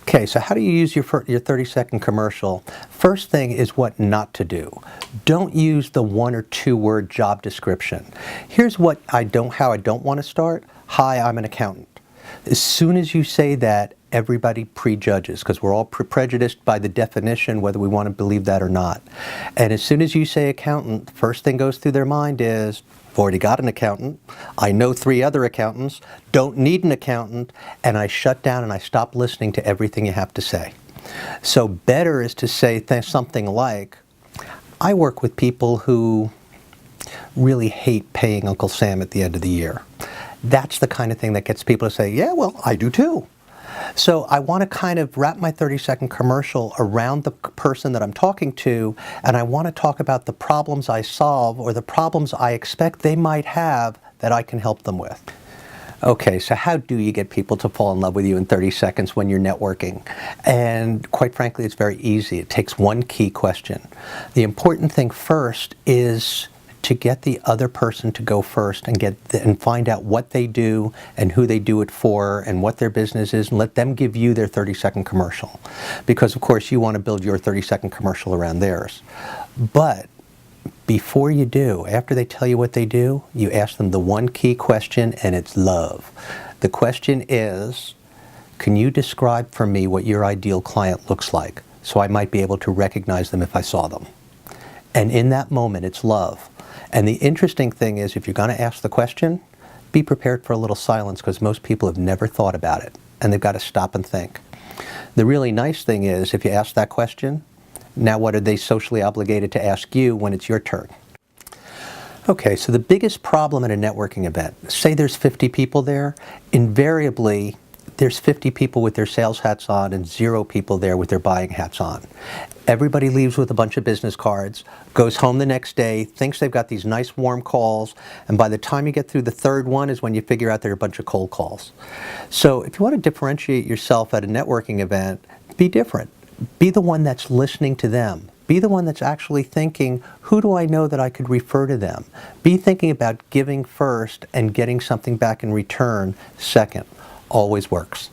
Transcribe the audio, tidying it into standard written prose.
Okay, so how do you use your 30-second commercial? First thing is what not to do. Don't use the 1 or 2 word job description. Here's how I don't want to start. Hi, I'm an accountant. As soon as you say that, everybody prejudges, because we're all prejudiced by the definition, whether we want to believe that or not. And as soon as you say accountant, the first thing goes through their mind is, I've already got an accountant, I know 3 other accountants, don't need an accountant, and I shut down and I stop listening to everything you have to say. So better is to say something like, I work with people who really hate paying Uncle Sam at the end of the year. That's the kind of thing that gets people to say, yeah, well, I do too. So I want to kind of wrap my 30-second commercial around the person that I'm talking to, and I want to talk about the problems I solve or the problems I expect they might have that I can help them with. Okay, so how do you get people to fall in love with you in 30 seconds when you're networking? And quite frankly, it's very easy. It takes one key question. The important thing first is to get the other person to go first and find out what they do and who they do it for and what their business is, and let them give you their 30-second commercial. Because of course you want to build your 30-second commercial around theirs. But before you do, after they tell you what they do, you ask them the one key question, and it's love. The question is, can you describe for me what your ideal client looks like, so I might be able to recognize them if I saw them? And in that moment, it's love. And the interesting thing is, if you're going to ask the question, be prepared for a little silence, because most people have never thought about it, and they've got to stop and think. The really nice thing is, if you ask that question, now what are they socially obligated to ask you when it's your turn? Okay, so the biggest problem at a networking event, say there's 50 people there, invariably there's 50 people with their sales hats on and 0 people there with their buying hats on. Everybody leaves with a bunch of business cards, goes home the next day, thinks they've got these nice warm calls, and by the time you get through the 3rd one is when you figure out there are a bunch of cold calls. So if you want to differentiate yourself at a networking event, be different. Be the one that's listening to them. Be the one that's actually thinking, who do I know that I could refer to them? Be thinking about giving first and getting something back in return second. Always works.